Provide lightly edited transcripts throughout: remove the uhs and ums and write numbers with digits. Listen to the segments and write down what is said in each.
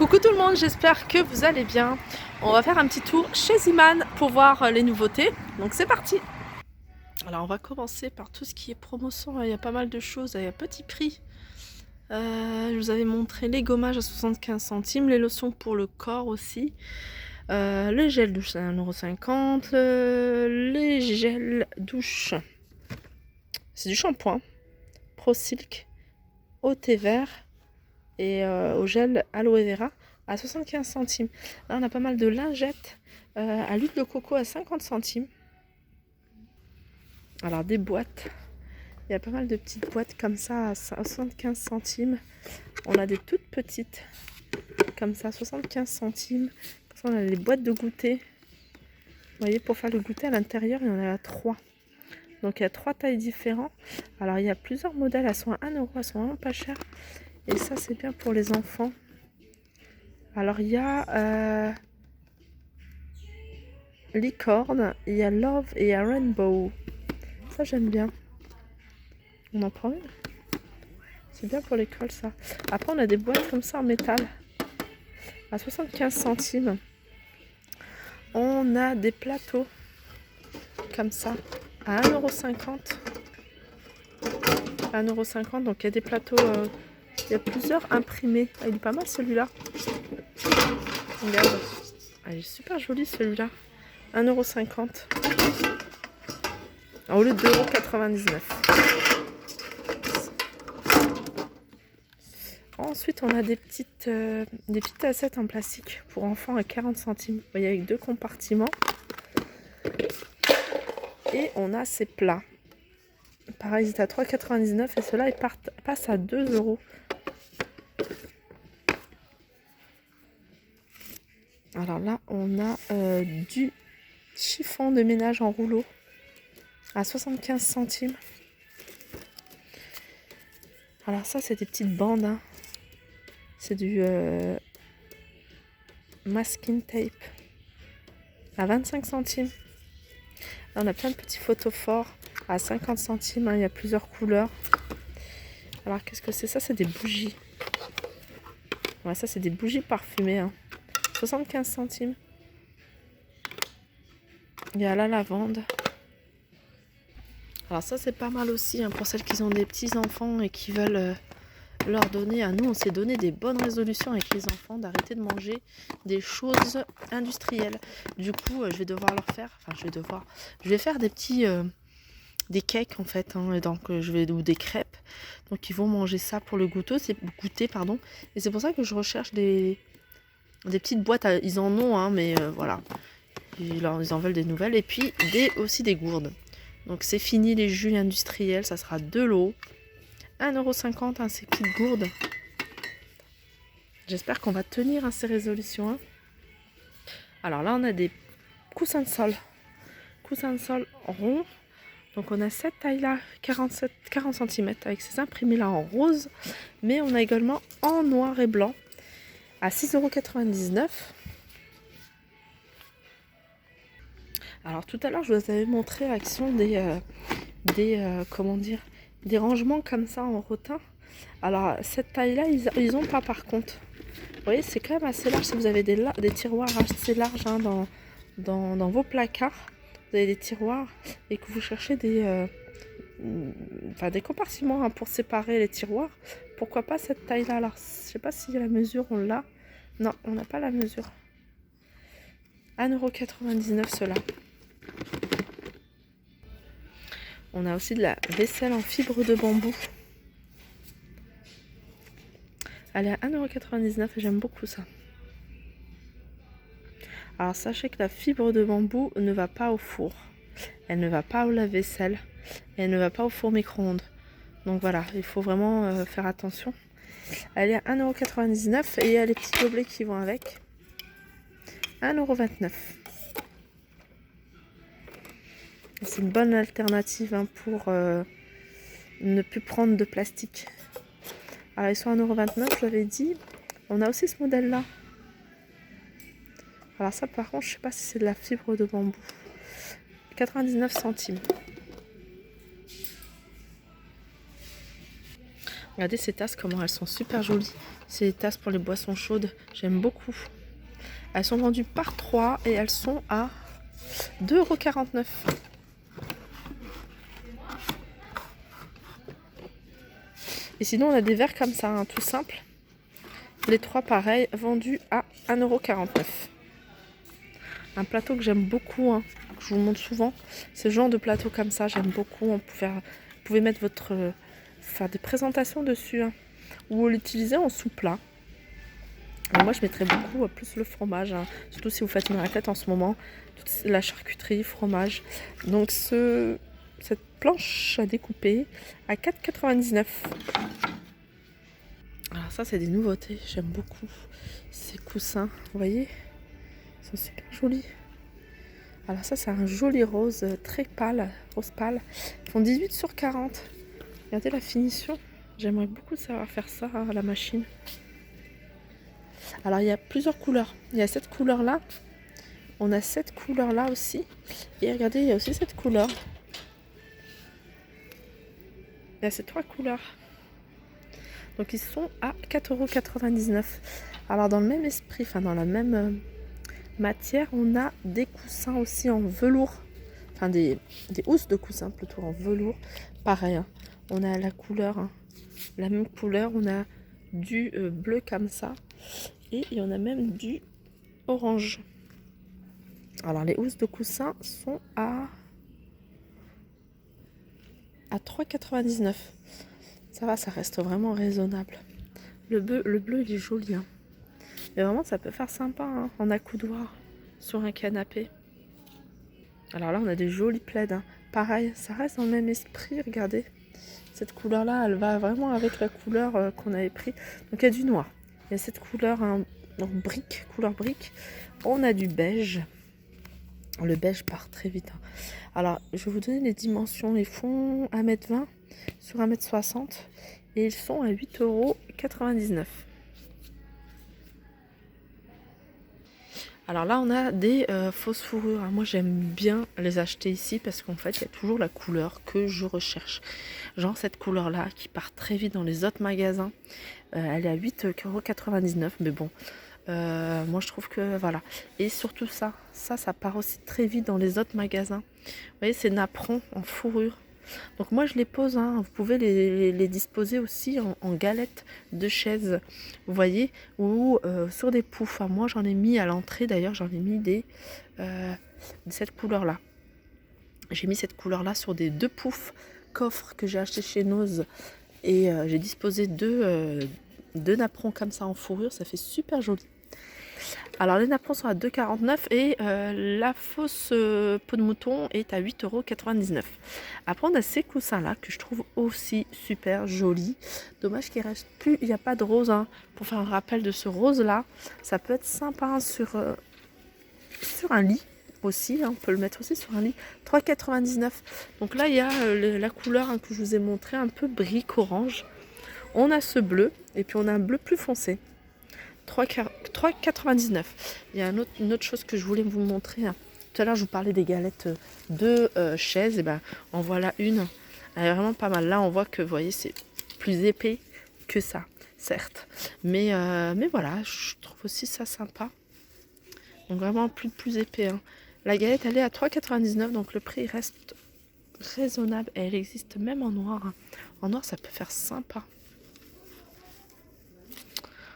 Coucou tout le monde, j'espère que vous allez bien. On va faire un petit tour chez Iman pour voir les nouveautés. Donc c'est parti. Alors on va commencer par tout ce qui est promotion. Il y a pas mal de choses à petit prix. Je vous avais montré les gommages à 75 centimes, les lotions pour le corps aussi. Les gels douche à 1,50 €. Les gels douche, c'est du shampoing. Pro Silk au thé vert et au gel aloe vera à 75 centimes. Là, on a pas mal de lingettes à l'huile de coco à 50 centimes. Alors, des boîtes. Il y a pas mal de petites boîtes comme ça à 75 centimes. On a des toutes petites comme ça, 75 centimes. On a les boîtes de goûter. Vous voyez, pour faire le goûter à l'intérieur, il y en a 3. Donc, il y a 3 tailles différentes. Alors, il y a plusieurs modèles. Elles sont à 1 €. Elles sont vraiment pas chères. Et ça, c'est bien pour les enfants. Alors, il y a licorne, il y a love et il y a rainbow. Ça, j'aime bien. On en prend une. C'est bien pour l'école, ça. Après, on a des boîtes comme ça en métal à 75 centimes. On a des plateaux comme ça à 1,50 €. 1,50 €. Donc, il y a des plateaux, il y a plusieurs imprimés. Ah, il est pas mal celui-là. Regarde. Ah, il est super joli celui-là. 1,50 € au lieu de 2,99 €. Ensuite, on a des petites assiettes en plastique pour enfants à 40 centimes. Vous voyez, avec 2 compartiments. Et on a ces plats. Pareil, ils étaient à 3,99 € et ceux-là, ils passent à 2 €. Alors là, on a du chiffon de ménage en rouleau à 75 centimes. Alors ça, c'est des petites bandes. Hein. C'est du masking tape à 25 centimes. Là, on a plein de petits photophores à 50 centimes. Hein. Il y a plusieurs couleurs. Alors, qu'est-ce que c'est? Ça, c'est des bougies. Ouais, ça, c'est des bougies parfumées. Hein. 75 centimes. Il y a la lavande. Alors ça, c'est pas mal aussi hein, pour celles qui ont des petits-enfants et qui veulent leur donner. À nous, on s'est donné des bonnes résolutions avec les enfants d'arrêter de manger des choses industrielles. Du coup, je vais devoir leur faire... Enfin, je vais faire des petits... des cakes en fait. Hein, et donc, ou des crêpes. Donc, ils vont manger ça pour le goûter. Et c'est pour ça que je recherche des petites boîtes. Ils en ont, hein, mais voilà. Ils en veulent des nouvelles. Et puis, aussi des gourdes. Donc, c'est fini les jus industriels. Ça sera de l'eau. 1,50 € hein, ces petites gourdes. J'espère qu'on va tenir à ces résolutions. Hein. Alors là, on a des coussins de sol. Coussins de sol ronds. Donc, on a cette taille-là, 40 cm, avec ces imprimés-là en rose. Mais on a également en noir et blanc à 6,99 €. Alors tout à l'heure, je vous avais montré l'action des rangements comme ça en rotin. Alors cette taille-là, ils ont pas par contre. Vous voyez, c'est quand même assez large si vous avez des tiroirs assez larges hein, dans vos placards. Vous avez des tiroirs et que vous cherchez des compartiments hein, pour séparer les tiroirs. Pourquoi pas cette taille-là? Alors, je sais pas si la mesure, on l'a. Non, on n'a pas la mesure. 1,99 € cela. On a aussi de la vaisselle en fibre de bambou. Elle est à 1,99 € et j'aime beaucoup ça. Alors sachez que la fibre de bambou ne va pas au four. Elle ne va pas au lave-vaisselle. Et elle ne va pas au four micro-ondes. Donc voilà, il faut vraiment faire attention. Elle est à 1,99 € et il y a les petits gobelets qui vont avec. 1,29 €. C'est une bonne alternative hein, pour ne plus prendre de plastique. Alors ils sont à 1,29 €, je l'avais dit. On a aussi ce modèle-là. Alors ça par contre, je sais pas si c'est de la fibre de bambou. 99 centimes. Regardez ces tasses, comment elles sont super jolies. C'est des tasses pour les boissons chaudes. J'aime beaucoup. Elles sont vendues par 3 et elles sont à 2,49 €. Et sinon, on a des verres comme ça, hein, tout simple. Les 3 pareils, vendus à 1,49 €. Un plateau que j'aime beaucoup, hein, que je vous montre souvent. Ce genre de plateau comme ça, j'aime beaucoup. Vous pouvez mettre faire des présentations dessus, hein, ou l'utiliser en sous-plat. Moi, je mettrais beaucoup plus le fromage, hein, surtout si vous faites une raclette en ce moment. Toute la charcuterie, fromage. Donc, cette planche à découper à 4,99 €. Alors ça, c'est des nouveautés, j'aime beaucoup ces coussins, vous voyez, ils sont super jolis. Alors ça, c'est un joli rose très pâle, rose pâle. Ils font 18 sur 40. Regardez la finition. J'aimerais beaucoup savoir faire ça à la machine. Alors il y a plusieurs couleurs. Il y a cette couleur-là. On a cette couleur-là aussi. Et regardez, il y a aussi cette couleur. Il y a ces 3 couleurs. Donc ils sont à 4,99 €. Alors dans le même esprit, enfin dans la même matière, on a des coussins aussi en velours. Enfin des housses de coussins plutôt en velours. Pareil, hein. On a la couleur, hein, la même couleur. On a du bleu comme ça. Et il y en a même du orange. Alors les housses de coussins sont à 3,99 €. Ça va, ça reste vraiment raisonnable. Le bleu, il est joli, hein. Mais vraiment, ça peut faire sympa, hein, en accoudoir sur un canapé. Alors là, on a des jolis plaids, hein. Pareil, ça reste dans le même esprit, regardez. Cette couleur-là, elle va vraiment avec la couleur qu'on avait pris. Donc il y a du noir. Il y a cette couleur, hein, brique, couleur brique. On a du beige. Le beige part très vite, hein. Alors, je vais vous donner les dimensions. Ils font 1,20 m sur 1,60 m et ils sont à 8,99 €. Alors là, on a des fausses fourrures. Moi, j'aime bien les acheter ici parce qu'en fait, il y a toujours la couleur que je recherche. Genre cette couleur-là qui part très vite dans les autres magasins. Elle est à 8,99 €. Mais bon, moi, je trouve que voilà. Et surtout ça part aussi très vite dans les autres magasins. Vous voyez, c'est napperons en fourrure. Donc moi je les pose, hein. Vous pouvez les disposer aussi en galettes de chaises, vous voyez, ou sur des poufs. Enfin, moi j'en ai mis à l'entrée, d'ailleurs j'en ai mis de cette couleur là. J'ai mis cette couleur là sur des 2 poufs coffres que j'ai acheté chez Noz. Et j'ai disposé deux napperons comme ça en fourrure, ça fait super joli. Alors les napperons sont à 2,49 € et la fausse peau de mouton est à 8,99 €. Après on a ces coussins là que je trouve aussi super jolis. Dommage qu'il reste plus, il n'y a pas de rose, hein. Pour faire un rappel de ce rose là, ça peut être sympa, hein, sur un lit aussi, hein. On peut le mettre aussi sur un lit. 3,99 €. Donc là il y a la couleur, hein, que je vous ai montré, un peu brique orange. On a ce bleu et puis on a un bleu plus foncé. 3,99 €. Il y a une autre chose que je voulais vous montrer, hein. Tout à l'heure, je vous parlais des galettes de chaises. Et ben, en voilà une. Elle est vraiment pas mal. Là, on voit que, vous voyez, c'est plus épais que ça, certes. Mais voilà, je trouve aussi ça sympa. Donc, vraiment plus épais, hein. La galette, elle est à 3,99 €. Donc, le prix reste raisonnable. Et elle existe même en noir, hein. En noir, ça peut faire sympa.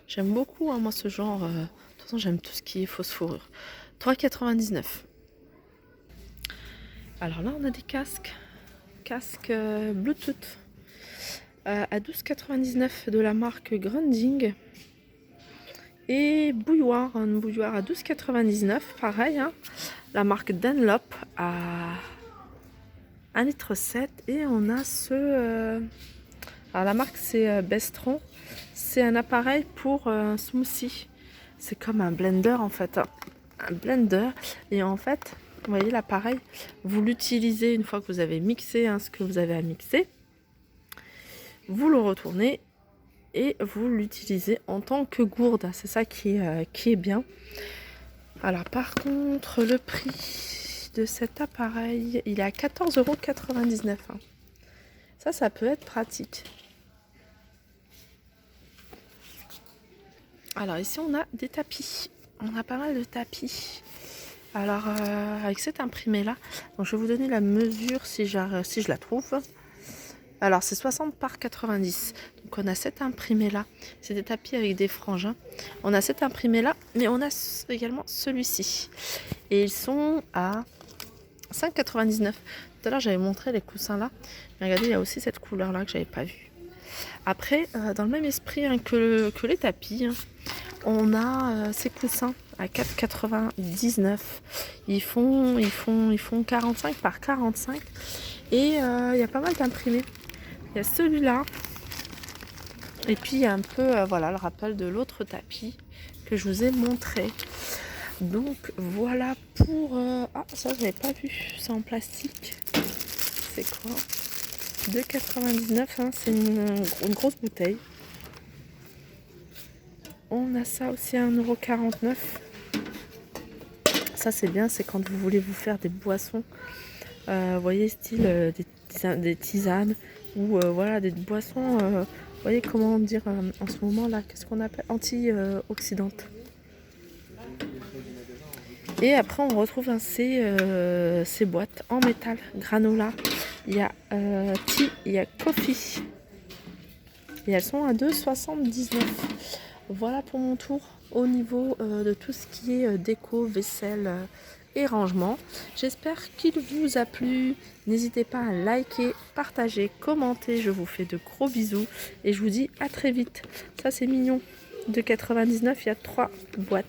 J'aime beaucoup, hein, moi, ce genre. De toute façon, j'aime tout ce qui est fausse fourrure. 3,99 €. Alors là, on a des casques. Casques Bluetooth. À 12,99 € de la marque Grunding. Et bouilloire. Un bouilloire à 12,99 €. Pareil, hein. La marque Dunlop à 1,7 litre. Et on a alors la marque, c'est Bestron. C'est un appareil pour un smoothie. C'est comme un blender en fait. Un blender. Et en fait, vous voyez l'appareil, vous l'utilisez une fois que vous avez mixé, hein, ce que vous avez à mixer. Vous le retournez et vous l'utilisez en tant que gourde. C'est ça qui est bien. Alors par contre, le prix de cet appareil, il est à 14,99 €. Ça peut être pratique. Alors ici on a des tapis. On a pas mal de tapis. Alors avec cet imprimé là, donc je vais vous donner la mesure si je la trouve. Alors c'est 60 par 90. Donc on a cet imprimé là. C'est des tapis avec des franges. On a cet imprimé là, mais on a également celui-ci. Et ils sont à 5,99. Tout à l'heure j'avais montré les coussins là. Mais regardez, il y a aussi cette couleur là que j'avais pas vue. Après, dans le même esprit que les tapis, on a ces coussins à 4,99. Ils font 45 par 45. Et il y a pas mal d'imprimés. Il y a celui-là. Et puis il y a un peu voilà, le rappel de l'autre tapis que je vous ai montré. Donc voilà pour... Ah, ça je n'avais pas vu. C'est en plastique. C'est quoi? 2,99, hein, c'est une grosse bouteille. On a ça aussi à 1,49 €. Ça c'est bien, c'est quand vous voulez vous faire des boissons. Vous voyez, style des tisanes ou voilà, des boissons, vous voyez comment dire en ce moment là, qu'est-ce qu'on appelle antioxydantes. Et après on retrouve ces boîtes en métal, granola. Il y a tea, il y a coffee. Et elles sont à 2,79 €. Voilà pour mon tour au niveau de tout ce qui est déco, vaisselle et rangement. J'espère qu'il vous a plu. N'hésitez pas à liker, partager, commenter. Je vous fais de gros bisous et je vous dis à très vite. Ça c'est mignon. De 99, il y a 3 boîtes.